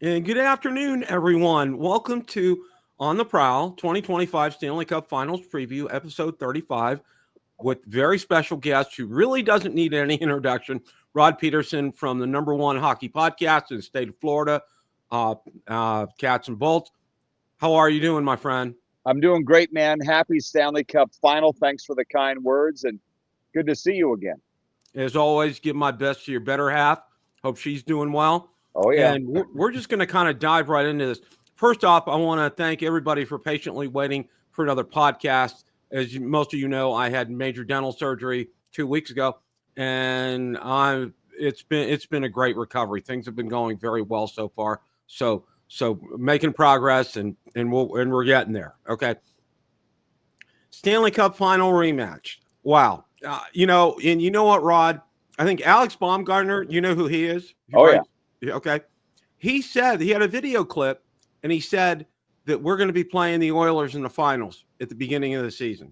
And good afternoon, everyone. Welcome to On The Prowl 2025 Stanley Cup Finals Preview, episode 35, with very special guest who really doesn't need any introduction, Rod Pedersen from the number one hockey podcast in the state of Florida, Cats and Bolts. How are you doing, my friend? I'm doing great, man. Happy Stanley Cup final. Thanks for the kind words, and good to see you again. As always, give my best to your better half. Hope she's doing well. Oh, yeah. And we're just going to kind of dive right into this. First off, I want to thank everybody for patiently waiting for another podcast. As most of you know, I had major dental surgery 2 weeks ago, and it's been a great recovery. Things have been going very well so far. So making progress, and we're getting there. Okay. Stanley Cup final rematch. Wow. And you know what, Rod? I think Alex Baumgartner, you know who he is? Right? Yeah. Okay. He said he had a video clip, and he said that we're going to be playing the Oilers in the finals at the beginning of the season.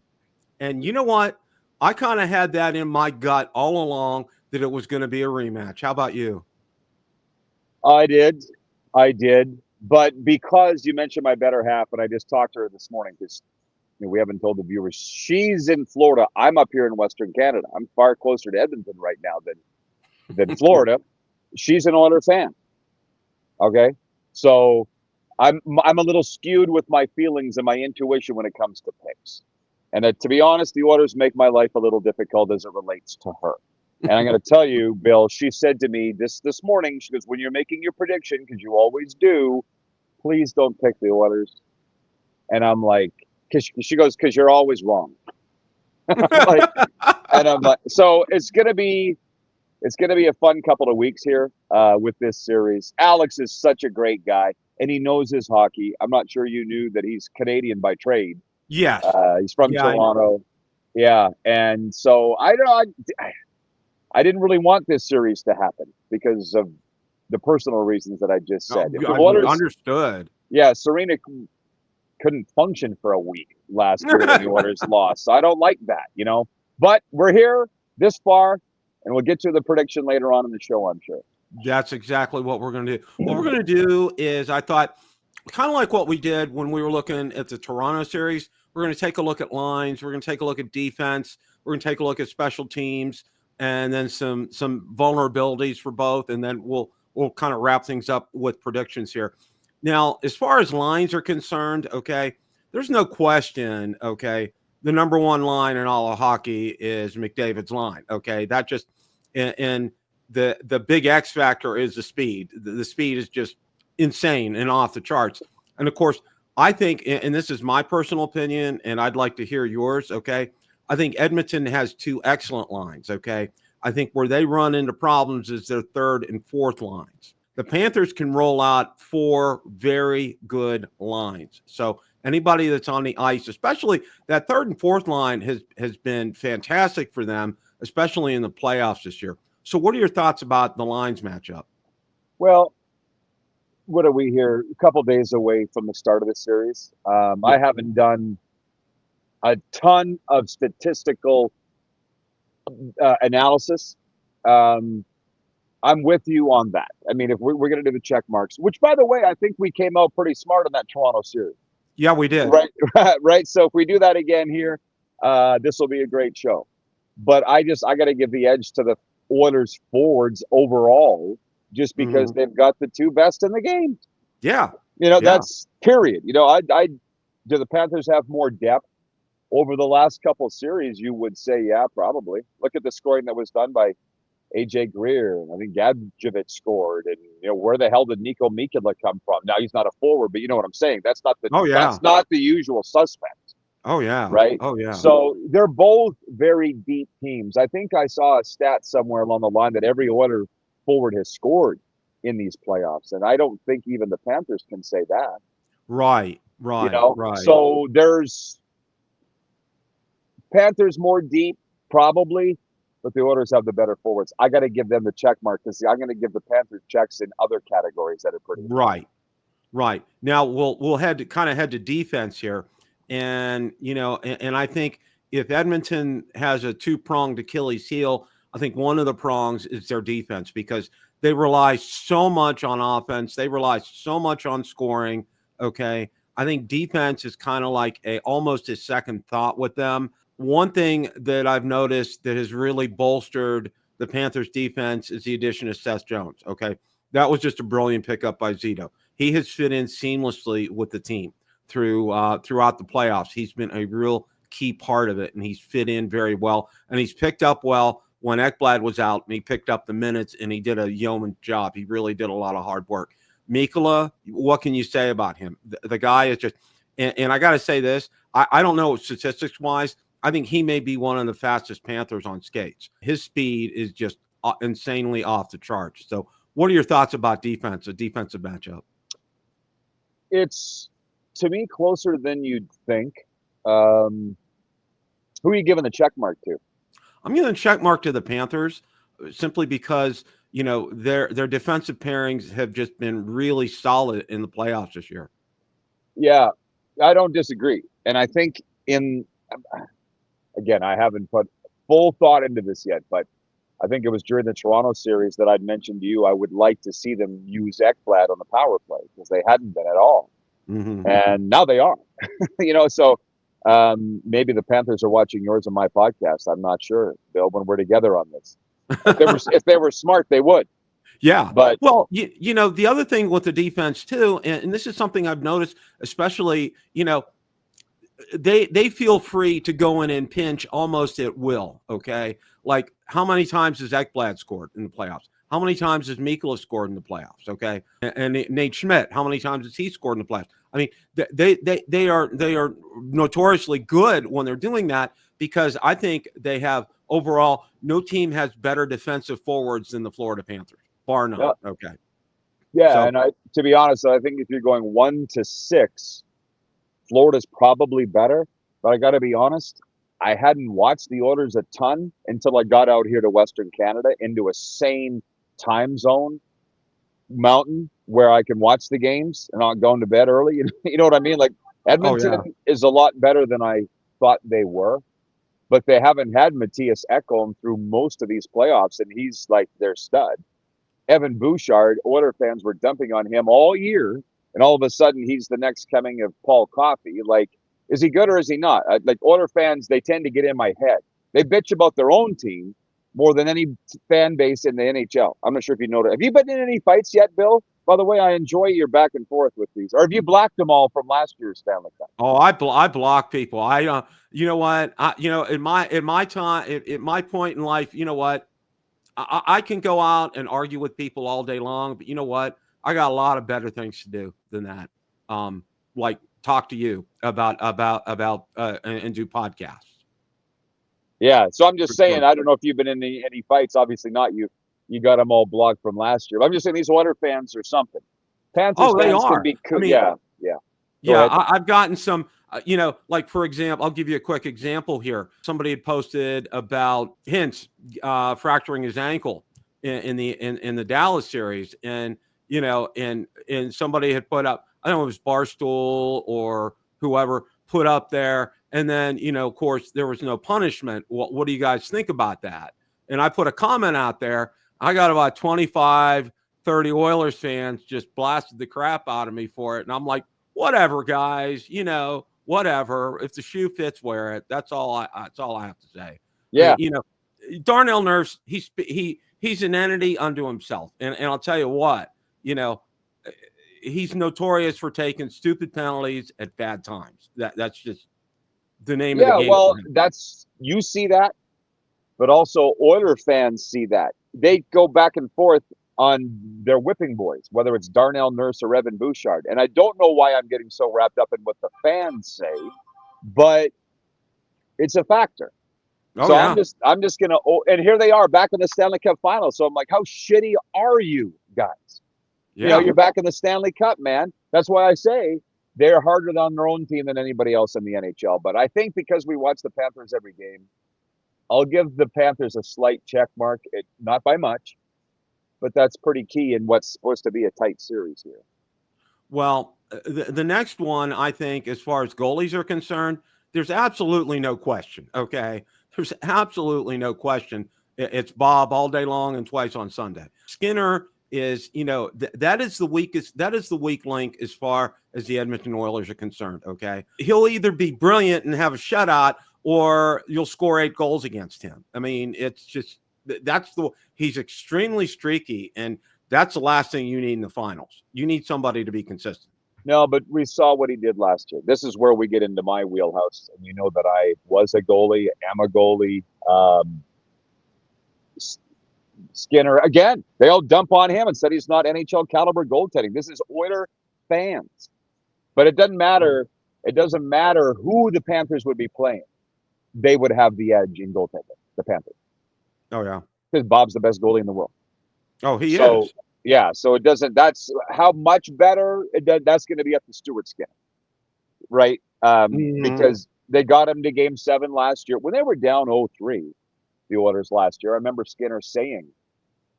And you know what? I kind of had that in my gut all along that it was going to be a rematch. How about you? I did. But because you mentioned my better half, and I just talked to her this morning, because we haven't told the viewers, she's in Florida. I'm up here in Western Canada. I'm far closer to Edmonton right now than Florida. She's an Oilers fan. Okay, so I'm a little skewed with my feelings and my intuition when it comes to picks. And to be honest, the Oilers make my life a little difficult as it relates to her. And I'm going to tell you, Bill, she said to me this morning, she goes, when you're making your prediction, because you always do, please don't pick the Oilers. And I'm like, she goes, because you're always wrong. And I'm like, so it's going to be a fun couple of weeks here with this series. Alex is such a great guy, and he knows his hockey. I'm not sure you knew that he's Canadian by trade. Yes. He's from Toronto. Yeah, and so I didn't really want this series to happen because of the personal reasons that I just said. Understood. Yeah, Serena couldn't function for a week last year when the Oilers lost. So I don't like that, But we're here this far, and we'll get to the prediction later on in the show, I'm sure. That's exactly what we're going to do. What we're going to do is, I thought, kind of like what we did when we were looking at the Toronto series, we're going to take a look at lines. We're going to take a look at defense. We're going to take a look at special teams, and then some vulnerabilities for both. And then we'll kind of wrap things up with predictions here. Now, as far as lines are concerned, okay, there's no question, okay, the number one line in all of hockey is McDavid's line, okay? That just and the big X factor is the speed. The speed is just insane and off the charts. And of course, I think, and this is my personal opinion, and I'd like to hear yours, okay? I think Edmonton has two excellent lines, okay? I think where they run into problems is their third and fourth lines. The Panthers can roll out four very good lines. So anybody that's on the ice, especially that third and fourth line, has been fantastic for them, especially in the playoffs this year. So what are your thoughts about the lines matchup? Well, what are we here? A couple days away from the start of the series. I haven't done a ton of statistical analysis. I'm with you on that. I mean, if we're going to do the check marks, which, by the way, I think we came out pretty smart on that Toronto series. Yeah, we did. Right. So if we do that again here, this will be a great show. But I got to give the edge to the Oilers forwards overall, just because they've got the two best in the game. Yeah. That's period. Do the Panthers have more depth over the last couple of series? You would say, yeah, probably. Look at the scoring that was done by AJ Greer, and I think Gadjevich scored, and where the hell did Nico Mikula come from? Now he's not a forward, but you know what I'm saying. That's not the that's not the usual suspect. Oh yeah. Right. Oh yeah. So they're both very deep teams. I think I saw a stat somewhere along the line that every Oiler forward has scored in these playoffs, and I don't think even the Panthers can say that. Right. Right. So there's Panthers more deep, probably. But the Oilers have the better forwards. I got to give them the check mark because I'm going to give the Panthers checks in other categories that are pretty right. Now we'll head to defense here, and I think if Edmonton has a two-pronged Achilles heel, I think one of the prongs is their defense, because they rely so much on offense. They rely so much on scoring. Okay. I think defense is kind of like almost a second thought with them. One thing that I've noticed that has really bolstered the Panthers defense is the addition of Seth Jones. Okay. That was just a brilliant pickup by Zito. He has fit in seamlessly with the team throughout the playoffs. He's been a real key part of it, and he's fit in very well. And he's picked up well when Ekblad was out, and he picked up the minutes, and he did a yeoman job. He really did a lot of hard work. Mikkola, what can you say about him? The guy is just, and I got to say this, I don't know statistics-wise, I think he may be one of the fastest Panthers on skates. His speed is just insanely off the charts. So what are your thoughts about defense, a defensive matchup? It's, to me, closer than you'd think. Who are you giving the check mark to? I'm giving a check mark to the Panthers simply because, their defensive pairings have just been really solid in the playoffs this year. Yeah, I don't disagree. And I think again, I haven't put full thought into this yet, but I think it was during the Toronto series that I'd mentioned to you I would like to see them use Ekblad on the power play, because they hadn't been at all. Mm-hmm. And now they are. So maybe the Panthers are watching yours and my podcast. I'm not sure, Bill, when we're together on this. If they were smart, they would. Yeah. But the other thing with the defense too, and this is something I've noticed, especially, they feel free to go in and pinch almost at will. Okay. Like, how many times has Ekblad scored in the playoffs? How many times has Mikkola scored in the playoffs? Okay. And Nate Schmidt, how many times has he scored in the playoffs? I mean, they are notoriously good when they're doing that, because I think they have overall, no team has better defensive forwards than the Florida Panthers, bar none. Yeah. Okay. Yeah. So, and to be honest, I think if you're going 1 to 6, Florida's probably better. But I got to be honest, I hadn't watched the Oilers a ton until I got out here to Western Canada into a sane time zone mountain where I can watch the games and not going to bed early. You know what I mean? Like, Edmonton is a lot better than I thought they were, but they haven't had Matthias Ekholm through most of these playoffs, and he's like their stud. Evan Bouchard, Oiler fans were dumping on him all year, and all of a sudden he's the next coming of Paul Coffey. Like, is he good or is he not? Like, Oiler fans, they tend to get in my head. They bitch about their own team more than any fan base in the NHL. I'm not sure if you know that. Have you been in any fights yet, Bill? By the way, I enjoy your back and forth with these. Or have you blocked them all from last year's Stanley Cup? Oh, I block people. You know what? In my time, at my point in life, you know what? I can go out and argue with people all day long, but you know what? I got a lot of better things to do than that. Like talk to you about and do podcasts. Yeah, so I'm just saying, I don't know if you've been in any fights. Obviously not. You got them all blocked from last year. But I'm just saying these Oilers fans are something. Panthers fans can be cool. Yeah. Yeah, I've gotten some, like, for example, I'll give you a quick example here. Somebody had posted about Hintz fracturing his ankle in the Dallas series, and and somebody had put up, I don't know if it was Barstool or whoever put up there, and then of course there was no punishment. What do you guys think about that? And I put a comment out there. I got about 25, 30 Oilers fans just blasted the crap out of me for it, and I'm like, whatever, guys, whatever. If the shoe fits, wear it. That's all I have to say. Yeah. Darnell Nurse, he's an entity unto himself. And I'll tell you what, he's notorious for taking stupid penalties at bad times. That's just the name of the game. Yeah, well, you see that, but also Oiler fans see that. They go back and forth on their whipping boys, whether it's Darnell Nurse or Evan Bouchard. And I don't know why I'm getting so wrapped up in what the fans say, but it's a factor. Oh, so yeah. I'm just gonna, and here they are back in the Stanley Cup Finals. So I'm like, how shitty are you guys? Yeah. You're back in the Stanley Cup, man. That's why I say they're harder on their own team than anybody else in the NHL. But I think because we watch the Panthers every game, I'll give the Panthers a slight check mark. Not by much, but that's pretty key in what's supposed to be a tight series here. Well, the next one, I think, as far as goalies are concerned, there's absolutely no question. Okay. There's absolutely no question. It's Bob all day long and twice on Sunday. Skinner is, that is the weakest. That is the weak link as far as the Edmonton Oilers are concerned. Okay, he'll either be brilliant and have a shutout, or you'll score 8 goals against him. I mean, it's just he's extremely streaky, and that's the last thing you need in the finals. You need somebody to be consistent. No, but we saw what he did last year. This is where we get into my wheelhouse, and you know that I was a goalie, am a goalie. Skinner, again, they all dump on him and said he's not NHL caliber goaltending. This is Oiler fans. But it doesn't matter. It doesn't matter who the Panthers would be playing. They would have the edge in goaltending, the Panthers. Oh, yeah. Because Bob's the best goalie in the world. Oh, he is. Yeah, so it doesn't, that's how much better, that's going to be up to Stuart Skinner, right? Because they got him to Game 7 last year. When they were down 0-3, the Oilers last year, I remember Skinner saying,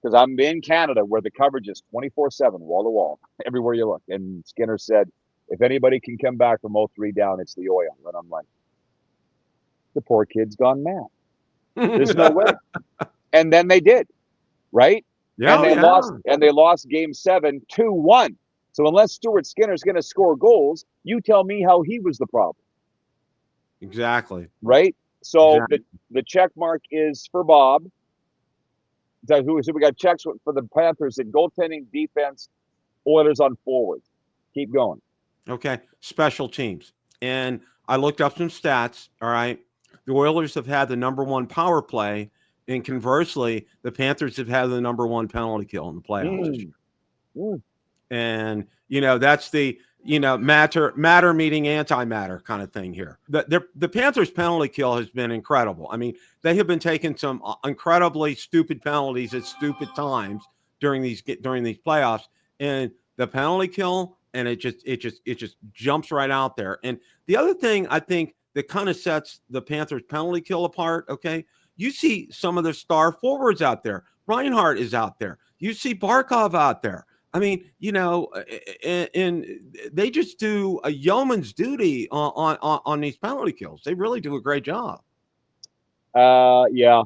because I'm in Canada where the coverage is 24/7, wall to wall, everywhere you look. And Skinner said, if anybody can come back from 0-3 down, it's the Oilers. And I'm like, the poor kid's gone mad. There's no way. And then they did, right? Yeah, and they lost Game 7 2-1. So unless Stuart Skinner's going to score goals, you tell me how he was the problem. Exactly. Right? So the check mark is for Bob. So we got checks for the Panthers in goaltending, defense, Oilers on forward. Keep going. Okay. Special teams. And I looked up some stats. All right. The Oilers have had the #1 power play. And conversely, the Panthers have had the #1 penalty kill in the playoffs this year. And, that's the, matter meeting antimatter kind of thing here. The Panthers penalty kill has been incredible. I mean, they have been taking some incredibly stupid penalties at stupid times during these playoffs. And the penalty kill, and it just jumps right out there. And the other thing I think that kind of sets the Panthers penalty kill apart, okay, you see some of the star forwards out there. Reinhart is out there. You see Barkov out there. I mean, and they just do a yeoman's duty on these penalty kills. They really do a great job. Yeah.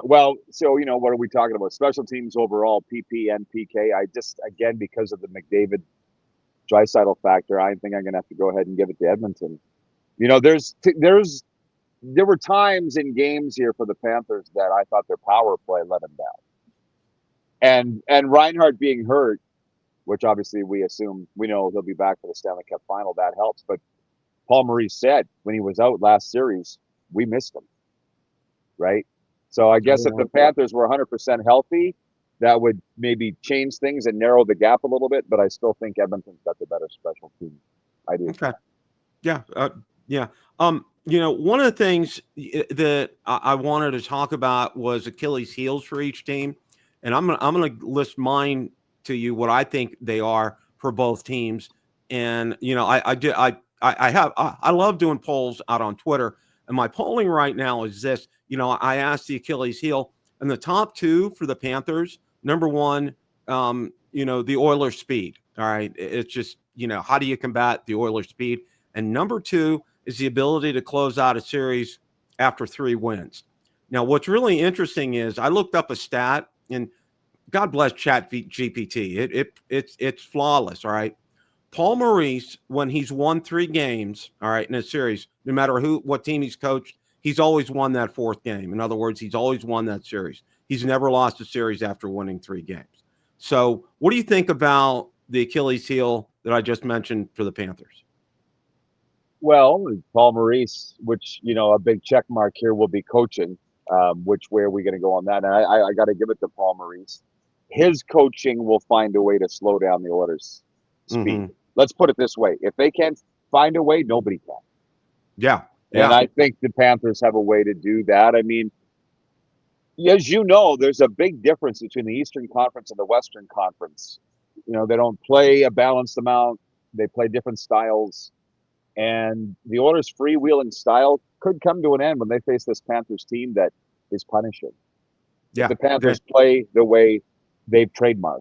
Well, so, what are we talking about? Special teams overall, PP and PK. I just, again, because of the McDavid Draisaitl factor, I think I'm going to have to go ahead and give it to Edmonton. There were times in games here for the Panthers that I thought their power play let them down. And Reinhart being hurt, which obviously we know he'll be back for the Stanley Cup final, that helps. But Paul Maurice said when he was out last series, we missed him, right? So I guess if the Panthers were 100% healthy, that would maybe change things and narrow the gap a little bit. But I still think Edmonton's got the better special team. I do. Okay. Yeah. Yeah. One of the things that I wanted to talk about was Achilles heels for each team. And I'm going to list mine to you, what I think they are for both teams. And, I love doing polls out on Twitter. And my polling right now is this, I asked the Achilles heel, and the top 2 for the Panthers, #1, the Oilers speed. All right. It's just, how do you combat the Oilers speed? And #2 is the ability to close out a series after 3 wins. Now, what's really interesting is I looked up a stat, and God bless ChatGPT. It's flawless. All right. Paul Maurice, when he's won 3 games, all right, in a series, no matter what team he's coached, he's always won that 4th game. In other words, he's always won that series. He's never lost a series after winning 3 games. So what do you think about the Achilles heel that I just mentioned for the Panthers? Well, Paul Maurice, which, a big check mark here will be coaching. Which way are we going to go on that? And I got to give it to Paul Maurice. His coaching will find a way to slow down the Oilers' speed. Let's put it this way. If they can't find a way, nobody can. Yeah. And I think the Panthers have a way to do that. I mean, as you know, there's a big difference between the Eastern Conference and the Western Conference. They don't play a balanced amount. They play different styles. And the Oilers' freewheeling style could come to an end when they face this Panthers team that is punishing. Yeah, if the Panthers play the way they've trademarked,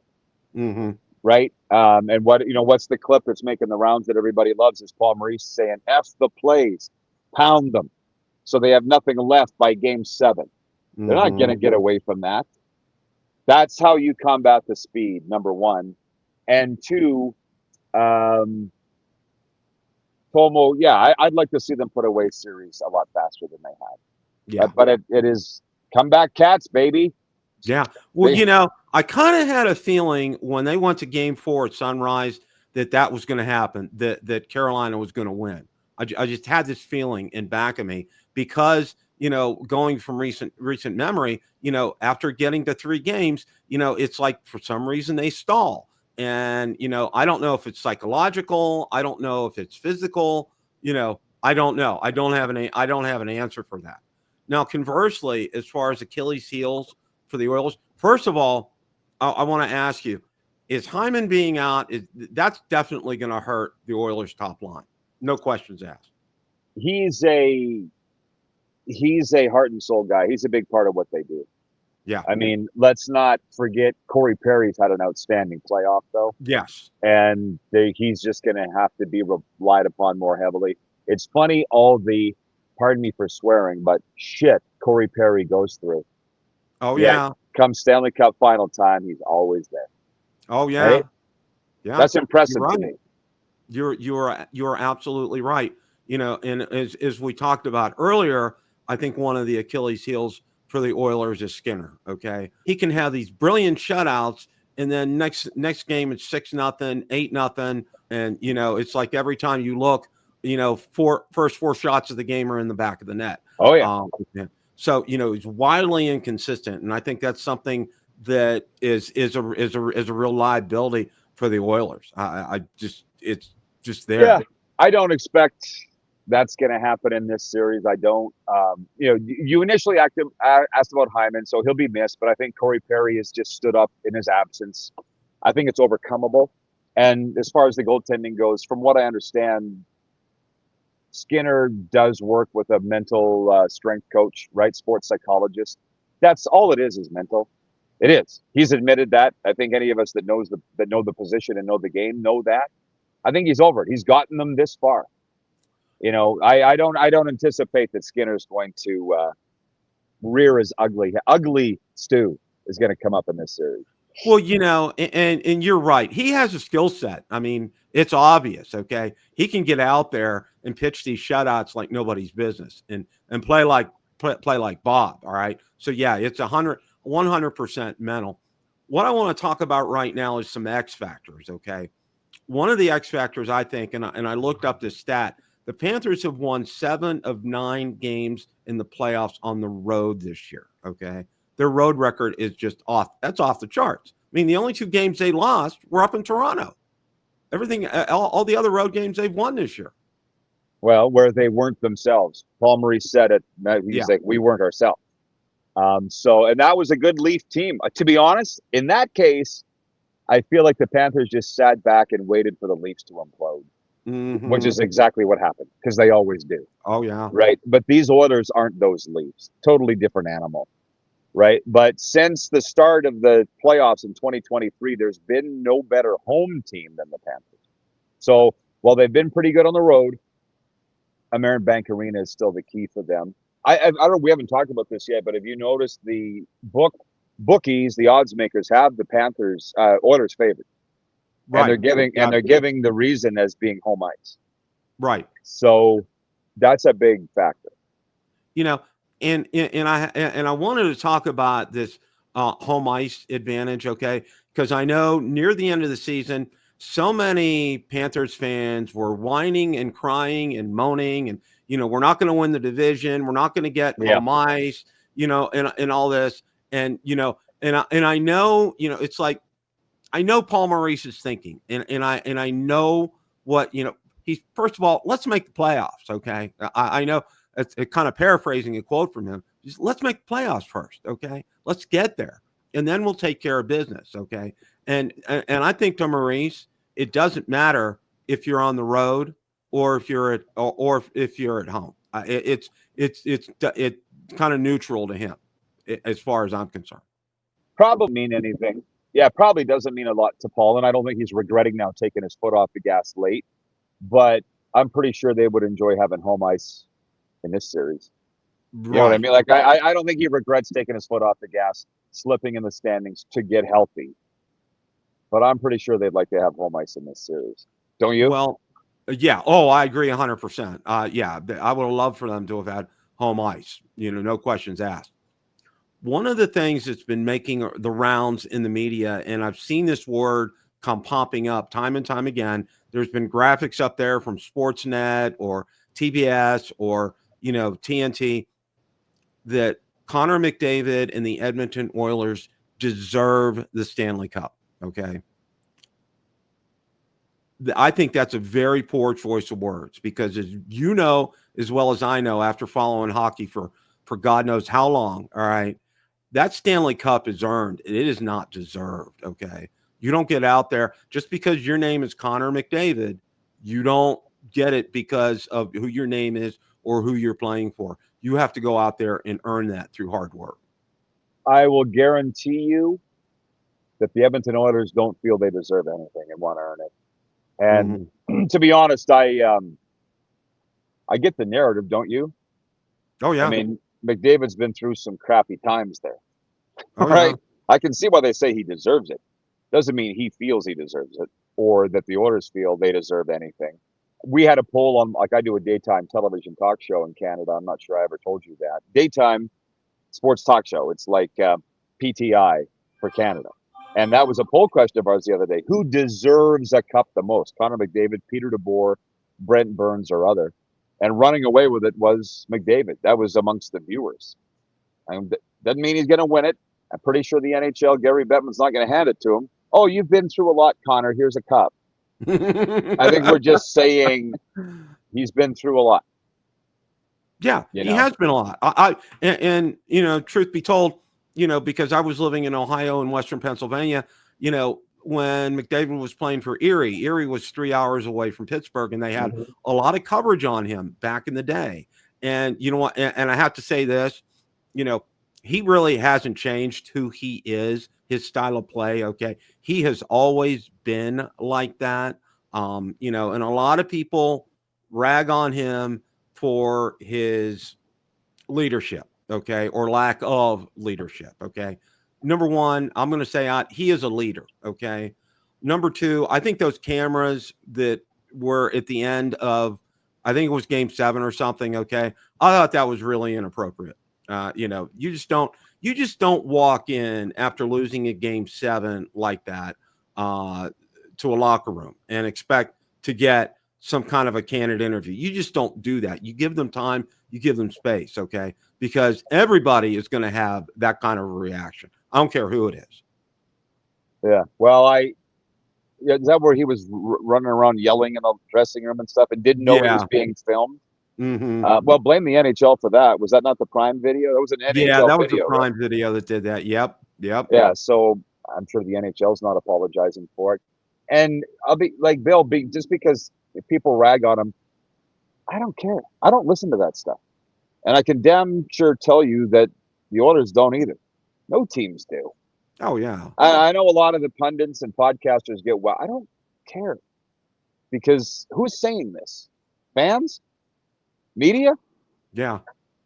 right? And what's the clip that's making the rounds that everybody loves is Paul Maurice saying, "F the plays, pound them, so they have nothing left by Game 7." They're not going to get away from that. That's how you combat the speed, number one. And two, Tomo, yeah, I'd like to see them put away series a lot faster than they have. Yeah. But it is comeback Cats, baby. Yeah. Well, I kind of had a feeling when they went to Game 4 at Sunrise that was going to happen, that Carolina was going to win. I just had this feeling in back of me because, going from recent memory, after getting to 3 games, it's like for some reason they stall. And, I don't know if it's psychological. I don't know if it's physical. I don't know. I don't have an answer for that. Now, conversely, as far as Achilles heels for the Oilers, first of all, I want to ask you, is Hyman being out, that's definitely going to hurt the Oilers' top line. No questions asked. He's a heart and soul guy. He's a big part of what they do. Yeah. I mean, let's not forget Corey Perry's had an outstanding playoff, though. Yes. And he's just going to have to be relied upon more heavily. It's funny, pardon me for swearing, but shit Corey Perry goes through. Oh, yeah. Come Stanley Cup final time, he's always there. Oh, yeah. Right? Yeah. That's impressive to me. You're absolutely right. And as we talked about earlier, I think one of the Achilles heels for the Oilers is Skinner. Okay. He can have these brilliant shutouts, and then next game it's 6-0, 8-0. And, it's like every time you look, first 4 shots of the game are in the back of the net. Oh, yeah. So, he's wildly inconsistent. And I think that's something that is a real liability for the Oilers. It's just there. Yeah. I don't expect that's going to happen in this series. I don't. You initially asked about Hyman, so he'll be missed. But I think Corey Perry has just stood up in his absence. I think it's overcomable. And as far as the goaltending goes, from what I understand, Skinner does work with a mental strength coach, right? Sports psychologist. That's all it is mental. It is. He's admitted that. I think any of us that know the position and know the game know that. I think he's over it. He's gotten them this far. I don't anticipate that Skinner's going to rear his ugly stew is going to come up in this series. Well, and you're right. He has a skill set. I mean, it's obvious. Okay, he can get out there and pitch these shutouts like nobody's business, and play like Bob. All right. So yeah, it's 100% mental. What I want to talk about right now is some X factors. Okay, one of the X factors I think, and I looked up this stat. The Panthers have won 7 of 9 games in the playoffs on the road this year. Okay. Their road record is just off. That's off the charts. I mean, the only 2 games they lost were up in Toronto. Everything, all the other road games they've won this year. Well, where they weren't themselves. Paul Maurice said it. He's like, we weren't ourselves. And that was a good Leaf team. To be honest, in that case, I feel like the Panthers just sat back and waited for the Leafs to implode, which is exactly what happened because they always do. Oh, yeah. Right. But these Oilers aren't those Leafs. Totally different animal. Right. But since the start of the playoffs in 2023, there's been no better home team than the Panthers. So while they've been pretty good on the road, American Bank Arena is still the key for them. I don't know. We haven't talked about this yet, but have you noticed the bookies, the odds makers have the Panthers Oilers favored, right? And they're giving the reason as being home ice, right? So that's a big factor. And I wanted to talk about this home ice advantage, okay? Because I know near the end of the season, so many Panthers fans were whining and crying and moaning, and we're not going to win the division, we're not going to get home ice, and all this, and I know, it's like I know Paul Maurice is thinking, and I know what he's. First of all, let's make the playoffs, okay? I know. It's kind of paraphrasing a quote from him. Just let's make the playoffs first, okay? Let's get there, and then we'll take care of business, okay? And I think to Maurice, it doesn't matter if you're on the road or if you're at home. It's kind of neutral to him, as far as I'm concerned. Probably mean anything. Yeah, probably doesn't mean a lot to Paul, and I don't think he's regretting now taking his foot off the gas late. But I'm pretty sure they would enjoy having home ice in this series. You know what I Right. mean? Like, I don't think he regrets taking his foot off the gas, slipping in the standings to get healthy. But I'm pretty sure they'd like to have home ice in this series. Don't you? Well, yeah. Oh, I agree 100%. Yeah, I would have loved for them to have had home ice. No questions asked. One of the things that's been making the rounds in the media, and I've seen this word come popping up time and time again. There's been graphics up there from Sportsnet or TBS or TNT that Connor McDavid and the Edmonton Oilers deserve the Stanley Cup. Okay. I think that's a very poor choice of words because, as you know, as well as I know, after following hockey for God knows how long, all right, that Stanley Cup is earned. It is not deserved. Okay. You don't get out there just because your name is Connor McDavid. You don't get it because of who your name is or who you're playing for. You have to go out there and earn that through hard work. I will guarantee you that the Edmonton Oilers don't feel they deserve anything and want to earn it. And to be honest, I get the narrative, don't you? Oh, yeah. I mean, McDavid's been through some crappy times there. Oh, right? yeah. I can see why they say he deserves it. Doesn't mean he feels he deserves it or that the Oilers feel they deserve anything. We had a poll on, like, I do a daytime television talk show in Canada. I'm not sure I ever told you that. Daytime sports talk show. It's like PTI for Canada. And that was a poll question of ours the other day. Who deserves a cup the most? Connor McDavid, Peter DeBoer, Brent Burns, or other? And running away with it was McDavid. That was amongst the viewers. And doesn't mean he's going to win it. I'm pretty sure the NHL, Gary Bettman's not going to hand it to him. Oh, you've been through a lot, Connor. Here's a cup. I think we're just saying he's been through a lot. Yeah, he has been a lot. And truth be told, because I was living in Ohio and Western Pennsylvania, when McDavid was playing for Erie was 3 hours away from Pittsburgh, and they had a lot of coverage on him back in the day. And you know what? And I have to say this, he really hasn't changed who he is, his style of play. Okay, he has always been like that. And a lot of people rag on him for his leadership, okay, or lack of leadership, okay. Number one, I'm going to say he is a leader, okay. Number two, I think those cameras that were at the end of, I think it was Game 7 or something, okay, I thought that was really inappropriate. You just don't walk in after losing a Game 7 like that to a locker room and expect to get some kind of a candid interview. You just don't do that. You give them time, you give them space, okay? Because everybody is going to have that kind of a reaction. I don't care who it is. Yeah. Well, is that where he was running around yelling in the dressing room and stuff and didn't know it was being filmed? Well, blame the NHL for that. Was that not the Prime video? That was an NHL video. Yeah, that was the Prime video that did that. Yep. Yeah, so I'm sure the NHL's not apologizing for it. And I'll be like Bill, just because if people rag on him, I don't care. I don't listen to that stuff. And I can damn sure tell you that the Oilers don't either. No teams do. Oh, yeah. I know a lot of the pundits and podcasters get, well, I don't care. Because who's saying this? Fans? Media? Yeah.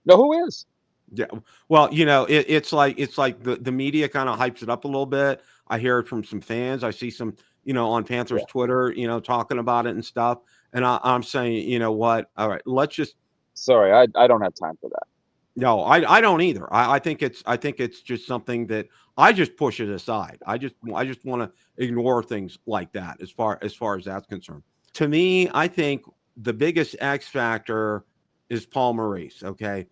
No, who is? Yeah. Well, it's like the media kind of hypes it up a little bit. I hear it from some fans. I see some, on Panthers Twitter, talking about it and stuff. And I'm saying, you know what? All right, let's just. Sorry, I don't have time for that. No, I don't either. I think it's just something that I just push it aside. I just want to ignore things like that as far as that's concerned. To me, I think the biggest X factor is Paul Maurice. Okay.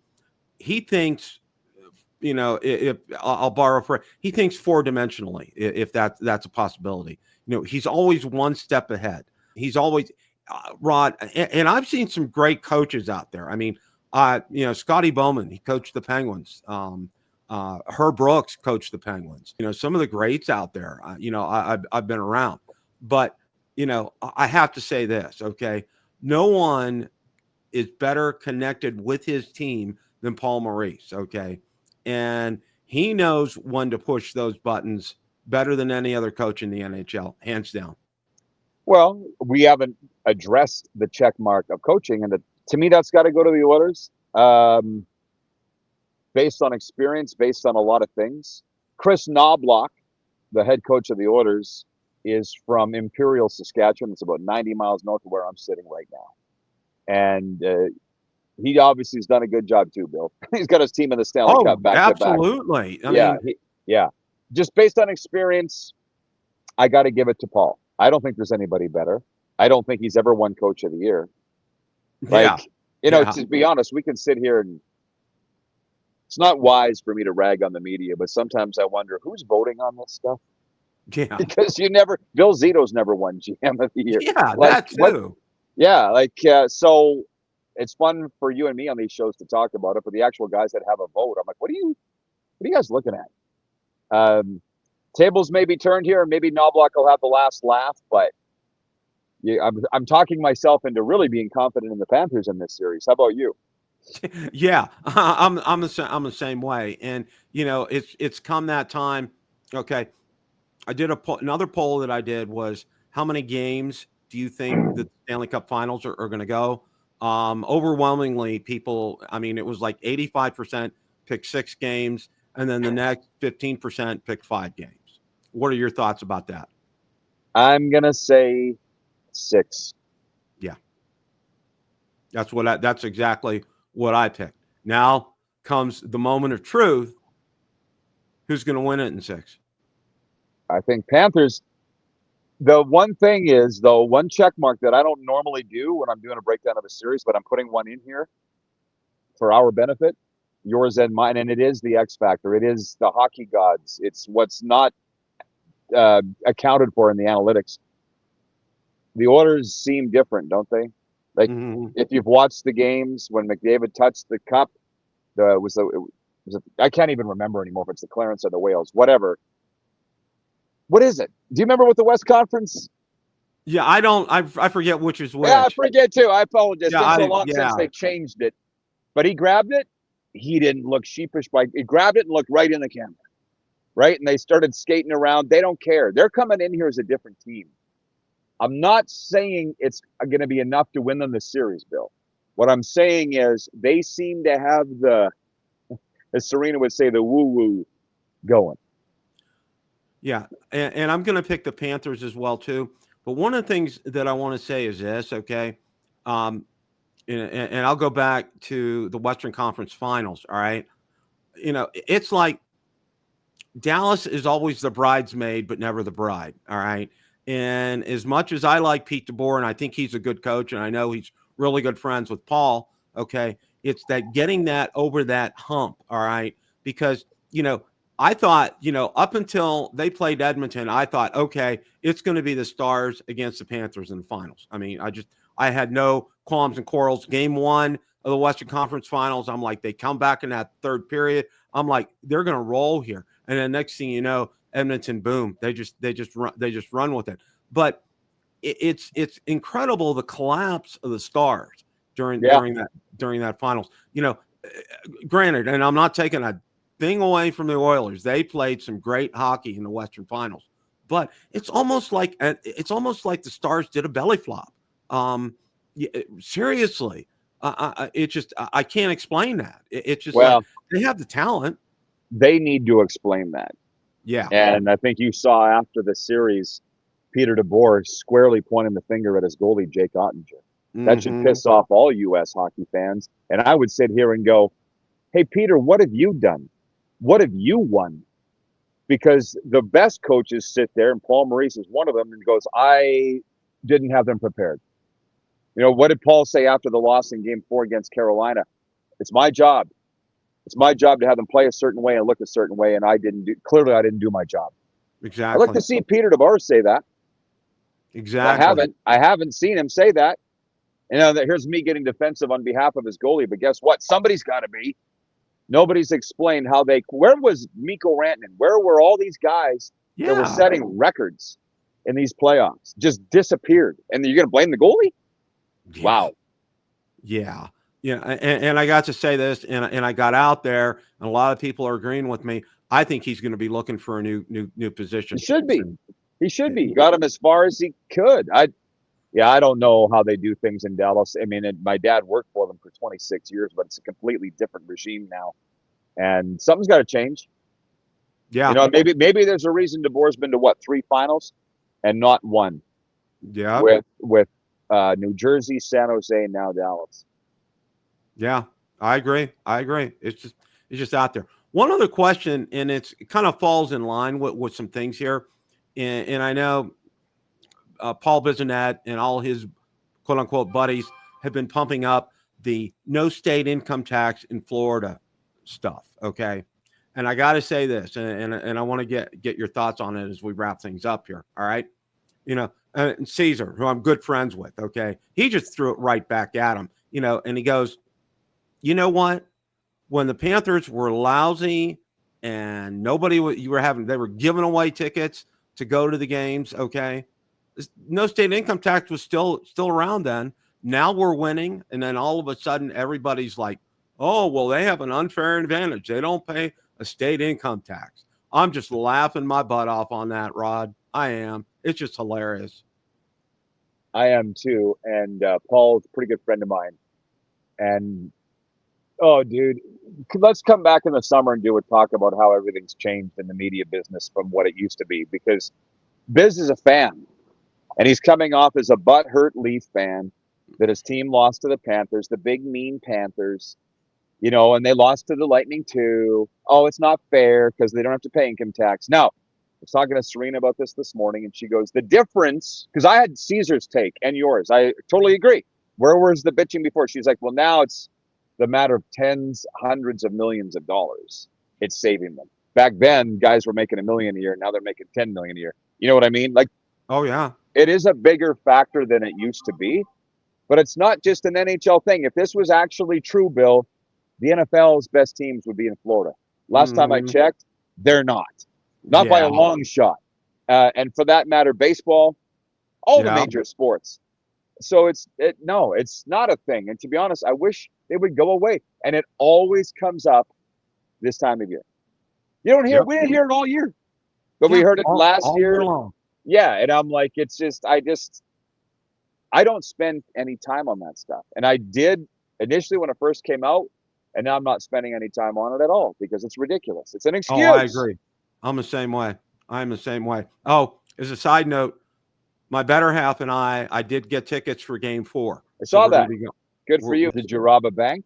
He thinks, if I'll borrow he thinks 4-dimensionally, if that's a possibility. He's always one step ahead. He's always Rod, and I've seen some great coaches out there. I mean, Scotty Bowman, he coached the Penguins. Herb Brooks coached the Penguins. Some of the greats out there. I've been around, but I have to say this. Okay, no one is better connected with his team than Paul Maurice, okay? And he knows when to push those buttons better than any other coach in the NHL, hands down. Well, we haven't addressed the check mark of coaching, and to me, that's got to go to the Oilers. based on experience, based on a lot of things. Chris Knobloch, the head coach of the Oilers, is from Imperial, Saskatchewan. It's about 90 miles north of where I'm sitting right now. And he obviously has done a good job too, Bill. He's got his team in the Stanley Cup back to back. Absolutely. I Yeah, mean, just based on experience, I got to give it to Paul. I don't think there's anybody better. I don't think he's ever won Coach of the Year. Like, to be honest, we can sit here and it's not wise for me to rag on the media, but sometimes I wonder who's voting on this stuff. Yeah. Because Bill Zito's never won GM of the Year. Yeah, that too. So it's fun for you and me on these shows to talk about it, but the actual guys that have a vote, I'm like, what are you guys looking at? Tables may be turned here, and maybe Knobloch will have the last laugh, but I'm talking myself into really being confident in the Panthers in this series. How about you? Yeah, I'm the same way, and it's come that time. Okay, I did another poll that I did was how many games do you think the Stanley Cup Finals are going to go? Overwhelmingly, people. I mean, it was like 85% picked 6 games, and then the next 15% picked 5 games. What are your thoughts about that? I'm gonna say 6. Yeah, that's exactly what I picked. Now comes the moment of truth. Who's going to win it in 6? I think Panthers. The one thing is, though, one check mark that I don't normally do when I'm doing a breakdown of a series, but I'm putting one in here for our benefit, yours and mine, and it is the X factor. It is the hockey gods. It's what's not accounted for in the analytics. The Oilers seem different, don't they? Like, if you've watched the games when McDavid touched the cup, I can't even remember anymore if it's the Clarence or the Wales, whatever. What is it? Do you remember what the West Conference? Yeah, I don't. I forget which is which. Yeah, I forget too. I apologize. Yeah, It's been so long since they changed it. But he grabbed it. He didn't look sheepish. He grabbed it and looked right in the camera. Right? And they started skating around. They don't care. They're coming in here as a different team. I'm not saying it's going to be enough to win them the series, Bill. What I'm saying is they seem to have the, as Serena would say, the woo-woo going. Yeah, and I'm going to pick the Panthers as well, too. But one of the things that I want to say is this, okay? And I'll go back to the Western Conference Finals, all right? It's like Dallas is always the bridesmaid, but never the bride, all right? And as much as I like Pete DeBoer, and I think he's a good coach, and I know he's really good friends with Paul, okay, it's that getting that over that hump, all right? Because, I thought, up until they played Edmonton, I thought, okay, it's going to be the Stars against the Panthers in the finals. I mean, I had no qualms and quarrels. Game 1 of the Western Conference Finals, I'm like, they come back in that third period. I'm like, they're going to roll here. And then next thing you know, Edmonton, boom, they just run with it. But it's incredible the collapse of the Stars during that finals. Granted, and I'm not taking a thing away from the Oilers. They played some great hockey in the Western Finals, but it's almost like the Stars did a belly flop. Seriously, I can't explain that. It's just like they have the talent. They need to explain that. Yeah, and I think you saw after the series, Peter DeBoer squarely pointing the finger at his goalie Jake Ottinger. That should piss off all U.S. hockey fans. And I would sit here and go, "Hey, Peter, what have you done? What have you won?" Because the best coaches sit there, and Paul Maurice is one of them, and goes, "I didn't have them prepared." What did Paul say after the loss in Game 4 against Carolina? It's my job. It's my job to have them play a certain way and look a certain way, and I didn't do my job. Exactly. I'd like to see Peter DeBoer say that. Exactly. I haven't seen him say that. Here's me getting defensive on behalf of his goalie, but guess what? Somebody's got to be. Nobody's explained how where was Mikko Rantanen? Where were all these guys that were setting records in these playoffs? Just disappeared. And you're going to blame the goalie? Yeah. Wow. Yeah. Yeah. And I got to say this, and I got out there, and a lot of people are agreeing with me. I think he's going to be looking for a new position. He should be. He should be. Got him as far as he could. I don't know how they do things in Dallas. I mean, my dad worked for them for 26 years, but it's a completely different regime now. And something's got to change. Yeah. You know, maybe there's a reason DeBoer's been to 3 finals and not 1. Yeah. With New Jersey, San Jose, and now Dallas. Yeah, I agree. It's just out there. One other question, and it kind of falls in line with some things here, and I know Paul Bissonnette and all his quote unquote buddies have been pumping up the no state income tax in Florida stuff. Okay. And I got to say this, and I want to get your thoughts on it as we wrap things up here. All right. You know, and Caesar, who I'm good friends with. Okay. He just threw it right back at him, you know, and he goes, you know what? When the Panthers were lousy and they were giving away tickets to go to the games. Okay. No state income tax was still around then. Now we're winning. And then all of a sudden everybody's like, oh, well, they have an unfair advantage. They don't pay a state income tax. I'm just laughing my butt off on that, Rod. I am. It's just hilarious. I am too. And Paul's a pretty good friend of mine. And oh, dude, let's come back in the summer and talk about how everything's changed in the media business from what it used to be. Because Biz is a fan, and he's coming off as a butthurt Leaf fan that his team lost to the Panthers, the big mean Panthers, you know, and they lost to the Lightning too. Oh, it's not fair because they don't have to pay income tax. Now, I was talking to Serena about this morning, and she goes, the difference, because I had Caesar's take and yours. I totally agree. Where was the bitching before? She's like, well, now it's the matter of tens, hundreds of millions of dollars. It's saving them. Back then, guys were making $1 million a year. Now they're making $10 million a year. You know what I mean? Like, oh yeah, it is a bigger factor than it used to be. But it's not just an NHL thing. If this was actually true, Bill, the NFL's best teams would be in Florida. Last time I checked, they're not by a long shot. And for that matter, baseball, all the major sports. So it's not a thing. And to be honest, I wish they would go away. And it always comes up this time of year. You don't hear we didn't hear it all year, but we heard it last year. Yeah, and I'm like, it's just I don't spend any time on that stuff. And I did initially when it first came out, and now I'm not spending any time on it at all because it's ridiculous. It's an excuse. Oh, I agree. I'm the same way. Oh, as a side note, my better half and I did get tickets for Game 4. I saw that. Good for you. Did you rob a bank?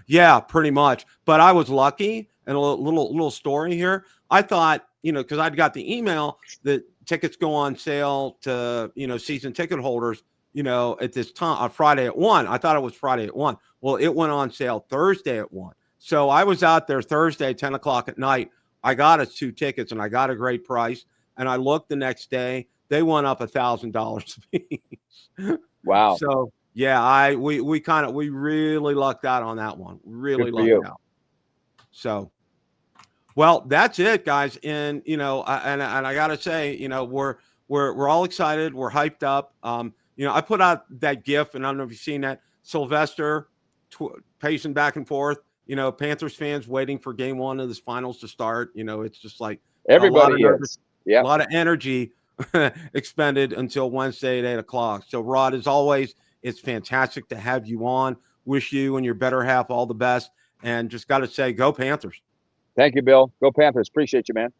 Yeah, pretty much. But I was lucky. And a little story here. I thought, you know, because I'd got the email that tickets go on sale to, you know, season ticket holders, you know, at this time on Friday at 1. I thought it was Friday at 1. Well, it went on sale Thursday at 1. So I was out there Thursday, 10 o'clock at night. I got us 2 tickets and I got a great price. And I looked the next day, they went up $1,000 a piece. Wow. So yeah, we really lucked out on that one. Really lucked out. So, well, that's it, guys. And you know, I gotta say, you know, we're all excited. We're hyped up. You know, I put out that GIF, and I don't know if you've seen that. Sylvester pacing back and forth. You know, Panthers fans waiting for Game 1 of this finals to start. You know, it's just like everybody is. Yeah, a lot of energy expended until Wednesday at 8 o'clock. So, Rod, as always, it's fantastic to have you on. Wish you and your better half all the best. And just got to say, go Panthers. Thank you, Bill. Go Panthers. Appreciate you, man.